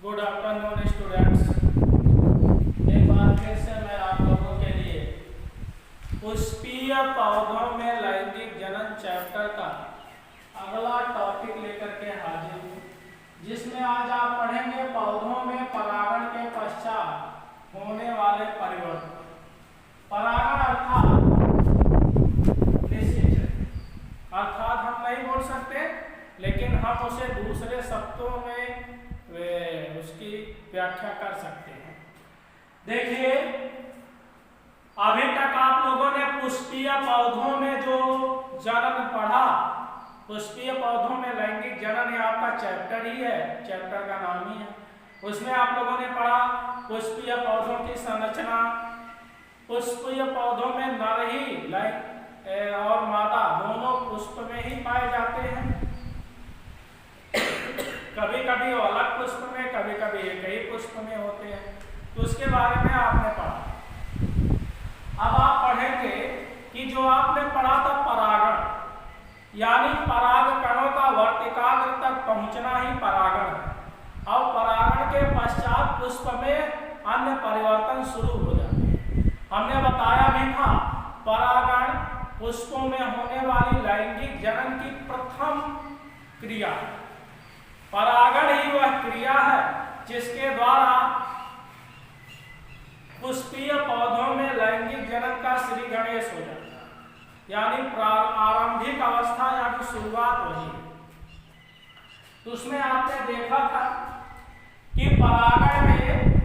Good afternoon students. एक बार फिर से मैं आप लोगों के लिए पुष्पीय पौधों में लैंगिक जनन चैप्टर का अगला टॉपिक लेकर के हाजिर हूँ, जिसमें आज आप पढ़ेंगे पौधों में परागण के पश्चात होने वाले परिवर्तन। परागण अर्थात हम नहीं बोल सकते, लेकिन हम उसे दूसरे शब्दों में उसकी व्याख्या कर सकते हैं। देखिए, अभी तक आप लोगों ने पुष्पीय पौधों में जो जनन पढ़ा, पुष्पीय पौधों में लैंगिक जनन ये आपका चैप्टर ही है, चैप्टर का नाम ही है। उसमें आप लोगों ने पढ़ा पुष्पीय पौधों की संरचना, पुष्पीय पौधों में नर ही और मादा दोनों पुष्प में ही पाए जाते हैं। कभी कभी वो अलग पुष्प में, कभी कभी एक ही पुष्प में होते हैं, तो उसके बारे में आपने पढ़ा। अब आप पढ़ेंगे कि जो आपने पढ़ा था परागण, यानी पराग कणों का वर्तिकाग्र तक पहुंचना ही परागण है। और परागण के पश्चात पुष्प में अन्य परिवर्तन शुरू हो जाते हैं। हमने बताया भी था परागण पुष्पों में होने वाली लैंगिक जनन की प्रथम क्रिया। परागण ही वह क्रिया है जिसके द्वारा पुष्पीय पौधों में लैंगिक जनन का श्री गणेश हो जाता है, यानी आरंभिक अवस्था यानी शुरुआत वही है। तो उसमें आपने देखा था कि परागण में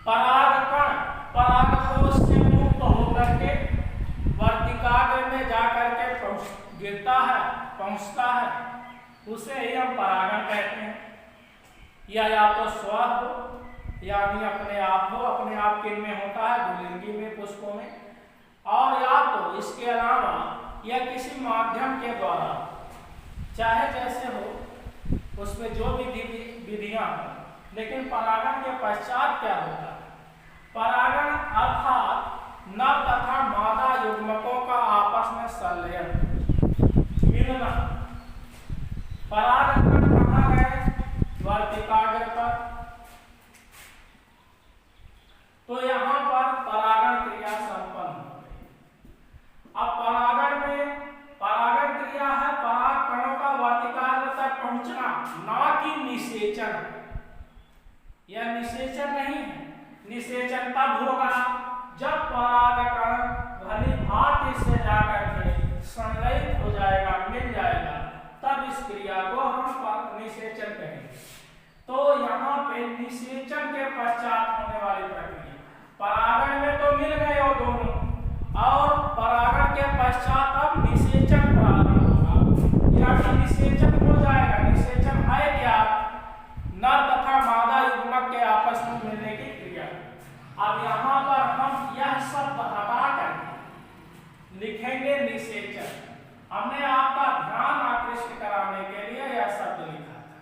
परागकण परागकोश से मुक्त होकर के वर्तिकाग्र में जाकर के गिरता है, पहुंचता है, उसे ही हम परागण कहते हैं। या तो स्व हो, यानी अपने आप हो, अपने आप किन में होता है, द्विलिंगी में, पुष्पों में, और या तो इसके अलावा या किसी माध्यम के द्वारा, चाहे जैसे हो उसमें जो भी विधियां हो। लेकिन परागण के पश्चात क्या होता है? परागण अर्थात नर तथा मादा युग्मकों का आपस में संलयन, मिलना। परागकण कहाँ गए? वर्तिकाग्र पर। तो यहाँ पर परागण क्रिया संपन्न हो गई। अब परागण में परागण क्रिया है पराग कणों का वर्तिकाग्र तक पहुंचना, ना कि निषेचन। यह निषेचन नहीं है। निषेचन तब होगा जब परागकण भली भांति से जाकर के संलयित हो जाएगा, मिल जाएगा, तब इस क्रिया को हम निषेचन कहेंगे। तो यहाँ पे निषेचन के पश्चात होने वाली प्रक्रिया, परागण में तो मिल गए वो दोनों, और परागण के पश्चात अब निषेचन प्रारंभ होगा, यानी निषेचन हो जाएगा। निषेचन है क्या? नर तथा मादा युग्मक के आपस में मिलने की क्रिया। अब यहाँ पर हम यह शब्द हटा कर लिखेंगे निषेचन। हमने आपका ध्यान आकृष्ट कराने के लिए यह शब्द लिखा था,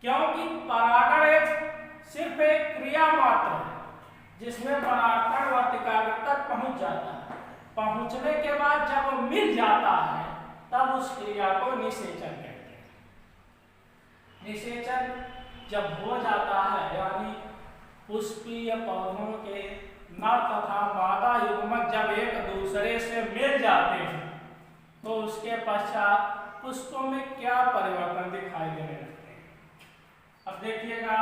क्योंकि परागण सिर्फ एक क्रिया मात्र है जिसमें परागकण वर्तिकाग्र तक पहुंच जाता है। पहुंचने के बाद जब वो मिल जाता है तब उस क्रिया को निषेचन कहते हैं। निषेचन जब हो जाता है, यानी पुष्पीय पौधों के नर तथा मादा युग्मक जब एक दूसरे से मिल जाते हैं, तो उसके पश्चात पुष्पों में क्या परिवर्तन दिखाई देने लगते हैं। अब देखिएगा,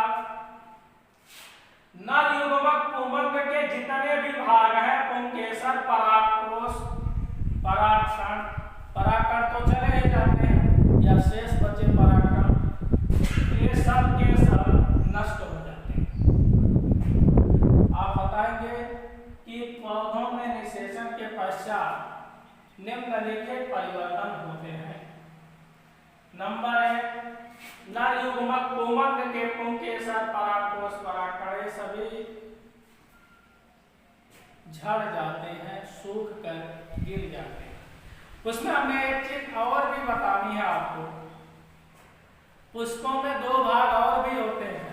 नर युग्मक पुंगक के जितने भी भाग हैं, पुंकेसर, परागकोश, परागकण, परागकण तो चले ही जाते हैं, या शेष बचे परागकण, ये सब के सब नष्ट हो जाते हैं। आप बताएंगे कि पौधों में निषेचन के पश्चात निम्नलिखित परिवर्तन होते हैं। नंबर 1, नर युग्मक पुंगक के पुंकेसर, परागकोश, परागकण सभी झड़ जाते हैं, सूख कर गिर जाते हैं। उसमें हमने एक चीज और भी बतानी है आपको। पुष्पों में दो भाग और भी होते हैं।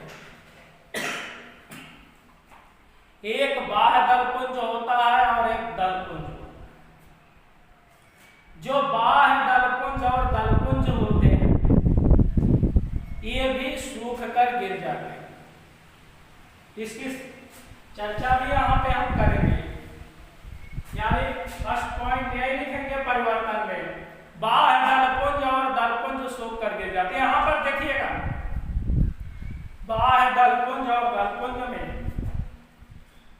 एक बाह्य दलपुंज होता है और एक दलपुंज। जो बाह्य दलपुंज और दलपुंज होते हैं, ये भी सूख कर गिर जाते हैं। इसकी चर्चा भी यहाँ पे हम करेंगे। यानी फर्स्ट पॉइंट यही लिखेंगे परिवर्तन में, बाह्य दलपुंज और दलपुंज सूख कर गिर जाते हैं। यहाँ पर देखिएगा, बाह्य दलपुंज और दलपुंज में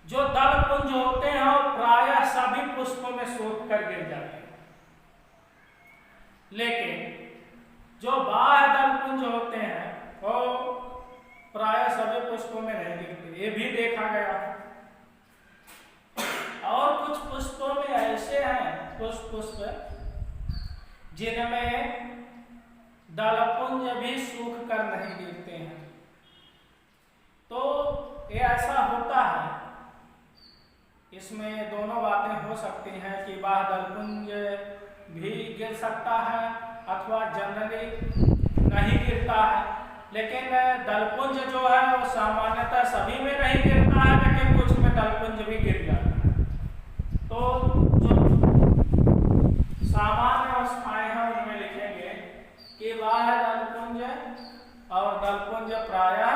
जो दलपुंज होते हैं वो प्रायः सभी पुष्पों में सूख कर गिर जाते हैं, लेकिन जो बाह्य दलपुंज होते हैं वो प्रायः सभी पुष्पों में नहीं गिरते, ये भी देखा गया है। और कुछ पुष्पों में ऐसे हैं पुष्प जिनमें दलपुंज भी सूख कर नहीं गिरते हैं। तो ये ऐसा होता है, इसमें दोनों बातें हो सकती हैं कि बाह्य दलपुंज भी गिर सकता है अथवा जनरली नहीं गिरता है। लेकिन दलपुंज जो है वो सामान्यतः सभी में नहीं गिरता है, लेकिन कुछ में दलपुंज भी गिर जाता है। तो जो सामान्य अवस्थाएं हैं उनमें लिखेंगे कि बाह्य दलपुंज और दलपुंज प्रायः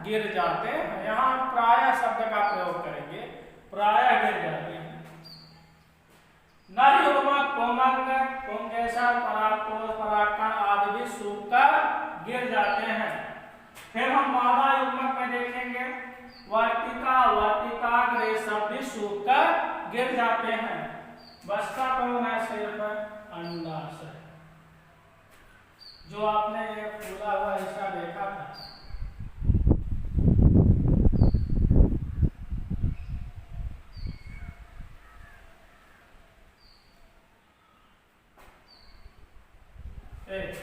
गिर जाते हैं। यहाँ प्रायः शब्द का प्रयोग करेंगे, प्रायः गिर जाते हैं। नर युग्मक कोमल पुंकेसर परागकोश परागकण आदि भी सूखकर गिर जाते हैं। फिर हम मादा युग्मक में देखेंगे, वर्तिका वर्तिकाग्र ये सब भी सूखकर गिर जाते हैं। बचता कौन है? सिर्फ अंडाशय, जो आपने ये फूला हुआ हिस्सा देखा था।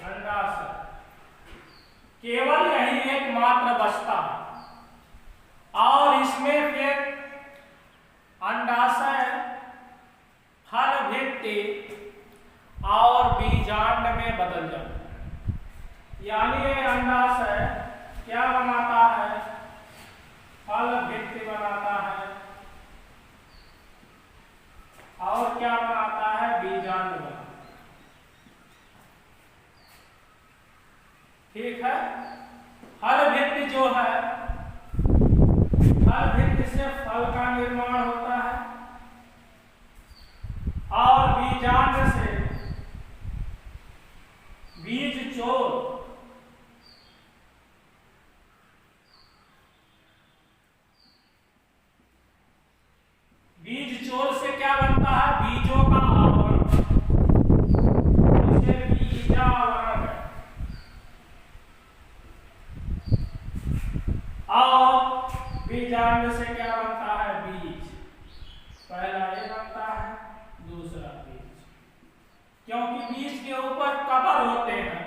अंडाशय केवल यही एकमात्र बचता और इसमें फिर अंडाशय फल भित्ति और बीजांड में बदल जाता है। यानी ये अंडाशय क्या बनाता है? फल भित्ति बनाता है और क्या बनाता है? बीजांड बनाता है। ठीक है। फल भित्ति जो है, फल भित्ति से फल का निर्माण होता है और बीजांड से बीज चोल, बीज चोल से क्या बनता है? बीजों का आवरण, इसे बीजावरण है। और बीजांड से क्या बनता है? बीज। पहला ये बनता है, दूसरा बीज। क्योंकि बीज के ऊपर कवर होते हैं,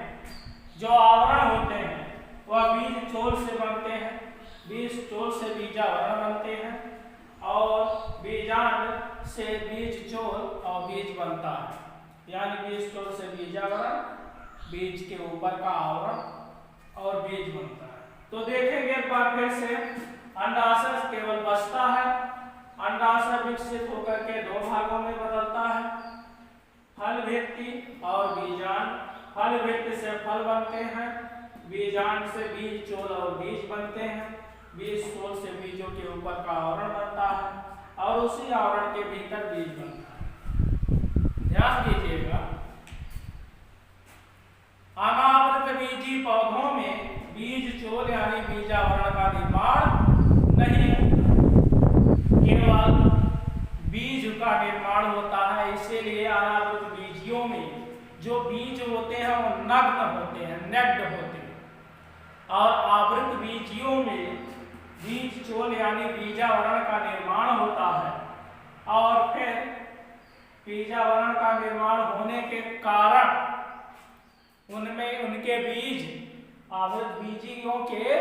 जो आवरण होते हैं वह बीज चोल से बनते हैं, बीज चोल से बीजावरण बनते हैं और बीजांड से बीज चोल और बीज बनता है। यानी बीज चोल से बीजावरण, बीज के ऊपर का आवरण और बीज बनता है। तो देखेंगे एक बार फिर से, अंडाशय केवल बचता है। अंडाशय विकसित होकर के दो भागों में बदलता है, फल भित्ति और बीजांड। फल भित्ति से फल बनते हैं, बीजांड से बीज चोल और बीज बनते हैं। बीज चोल से बीजों के ऊपर का आवरण बनता है और उसी आवरण के भीतर बीज बनता है। ध्यान दीजिएगा, अनावृत बीजी पौधों में बीज चोल यानी बीजावरण का निर्माण नहीं होता, केवल बीज का निर्माण होता है। इसीलिए अनावृत बीजियों में जो बीज होते हैं वो नग्न होते हैं, नेक्ड होते हैं, और आवृत बीजियों में बीज चोल यानी बीजावरण का निर्माण होता है। और फिर बीजावरण का निर्माण होने के कारण उनमें उनके बीज, आवृत बीजियों के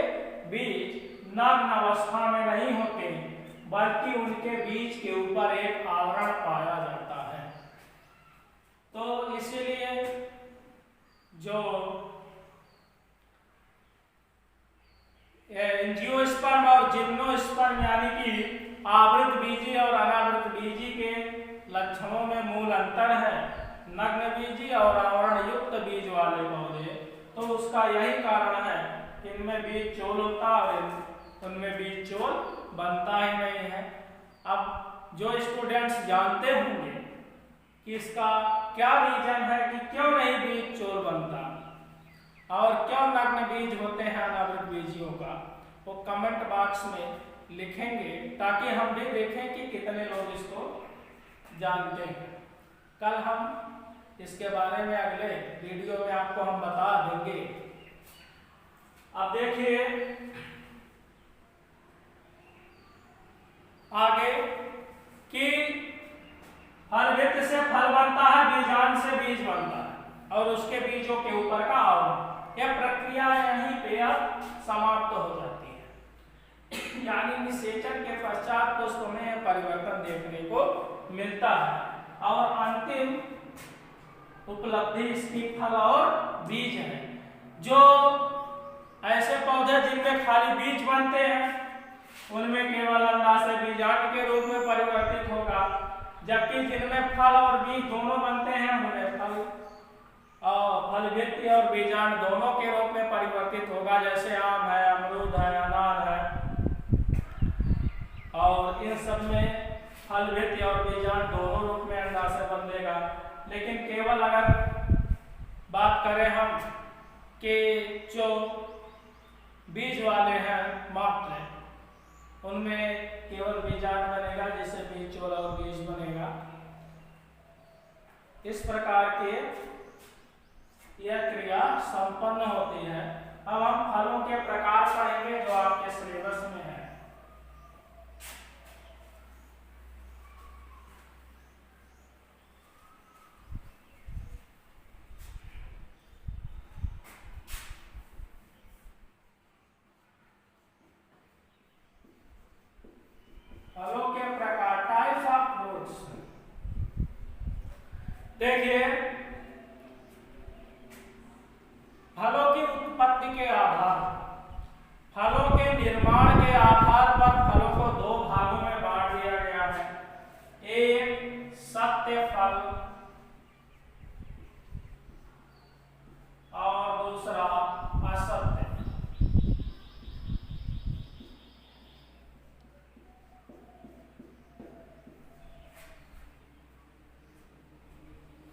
बीज नग्न अवस्था में नहीं होते, बल्कि उनके बीज के ऊपर एक आवरण पाया जाता है। तो इसलिए जो एंजियोस्पर्म और जिम्नोस्पर्म यानी कि आवृत बीजी और अनावृत बीजी के लक्षणों में मूल अंतर है, नग्न बीजी और आवरण युक्त बीज वाले पौधे, तो उसका यही कारण है इनमें बीज चोल होता है और उनमें बीज चोल बनता ही नहीं है। अब जो स्टूडेंट्स जानते होंगे कि इसका क्या रीजन है कि क्यों नहीं बीज चोल बनता और क्यों नग्न बीज होते हैं अनावृत बीजियों का, वो कमेंट बॉक्स में लिखेंगे ताकि हम भी देखें कि कितने लोग इसको जानते हैं। कल हम इसके बारे में अगले वीडियो में आपको हम बता देंगे। अब देखिए आगे कि फलभित्त से फल बनता है, बीजांड से बीज बनता है और उसके बीजों के ऊपर का आवरण। यह प्रक्रिया यहीं पे अब समाप्त हो जाती है, यानी निषेचन के पश्चात पुष्प में परिवर्तन देखने को मिलता है और अंतिम उपलब्धि इसकी फल और बीज है। जो ऐसे पौधे जिनमें खाली बीज बनते हैं उनमें केवल अंडाशय बीजांड के रूप में परिवर्तित होगा, जबकि जिनमें फल और बीज दोनों बनते हैं उन्हें फलभित्ति और बीजांड दोनों के रूप में परिवर्तित होगा। जैसे आम है, अमरूद है, अनार है और इन सब में फलभित्ति और बीजांड दोनों रूप में अंडाशय बदलेगा। लेकिन केवल अगर बात करें हम कि जो बीज वाले हैं मात्र उनमें केवल बीजांड बनेगा, जिससे बीज चोल और बीज बनेगा। इस प्रकार के यह क्रिया संपन्न होती है। अब हम फलों के प्रकार पढ़ेंगे जो आपके सिलेबस में है। फलों के प्रकार, टाइप्स ऑफ फ्रूट्स। देखिए फलों की उत्पत्ति के आधार, फलों के निर्माण के आधार पर फलों को दो भागों में बांट दिया गया है। एक सत्य फल और दूसरा असत्य।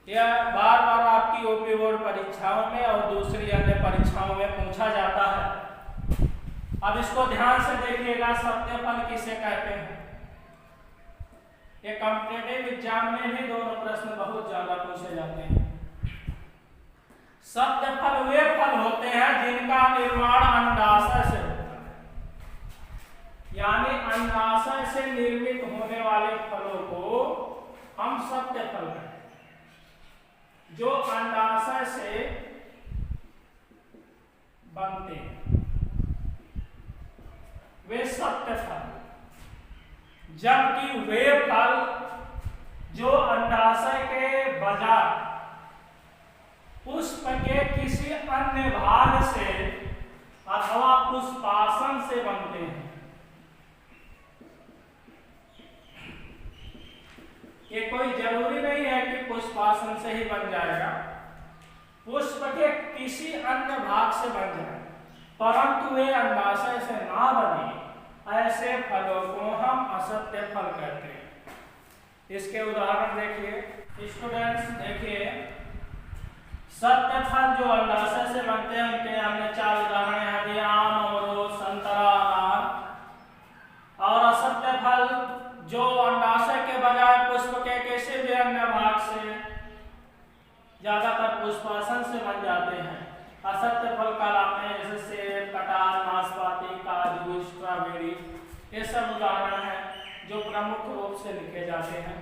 यह बार बार आपकी ओपी बोर्ड परीक्षाओं में और दूसरी अन्य परीक्षाओं में पूछा जाता है। अब इसको ध्यान से देखिएगा, सत्य फल किसे कहते हैं। ये कॉम्पिटिटिव एग्जाम में भी दोनों प्रश्न बहुत ज्यादा पूछे जाते हैं। सत्य फल वे फल होते हैं जिनका निर्माण अंडाशय से होता है, यानी अंडाशय से निर्मित होने वाले फलों को हम सत्य फल कहते हैं। जो अंडाशय से बनते हैं वे सत्य फल, जबकि वे फल जो अंडाशय के बजाय पुष्प के किसी अन्य भाग से अथवा पुष्पासन से बनते हैं। ये कोई जरूरी नहीं है कि पुष्पासन से ही बन जाएगा, पुष्प के किसी अन्य भाग से बन जाए, परंतु वे अंडाशय से ना बने ऐसे फलों को हम असत्य फल कहते हैं। इसके उदाहरण देखिए स्टूडेंट्स, देखिए सत्य फल जो अंडाशय से बनते हैं उनके हमने 4 उदाहरण यहाँ दिए, आम, अमरूद, संतरा, अनार। और असत्य फल जो अंडाशय के बजाय पुष्प के किसी भी अन्य भाग से, ज्यादातर पुष्पासन से बन जाते हैं, असत्य फल कहलाते हैं। जैसे सेब, कटहल, नाशपाती, काजू, स्ट्रॉबेरी, ये सब उदाहरण हैं जो प्रमुख रूप से लिखे जाते हैं।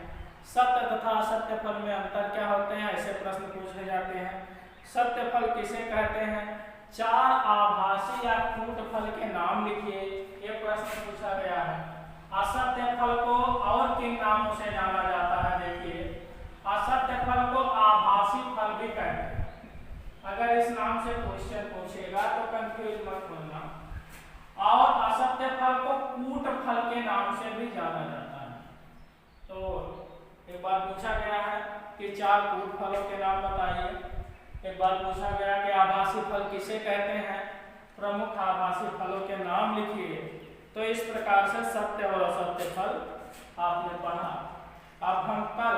सत्य तथा असत्य फल में अंतर क्या होते हैं, ऐसे प्रश्न पूछे जाते हैं। सत्य फल किसे कहते हैं? 4 आभासी या कूट फल के नाम लिखिए, ये प्रश्न पूछा गया है। असत्य फल को और किन नामों से जाना जाता है? देखिए असत्य फल को आभासी फल भी कहते हैं। अगर इस नाम से क्वेश्चन पूछेगा तो कंफ्यूज मत होना। और असत्य फल को कूट फल के नाम से भी जाना जाता है। तो एक बार पूछा गया है कि 4 कूट फलों के नाम बताइए। एक बार पूछा गया कि आभासी फल किसे कहते हैं, प्रमुख आभासी फलों के नाम लिखिए। तो इस प्रकार से सत्य और असत्य फल आपने पढ़ा। अब हम कल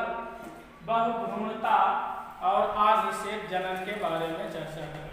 बहुभ्रूणता और आदिशेष जनन के बारे में चर्चा करेंगे।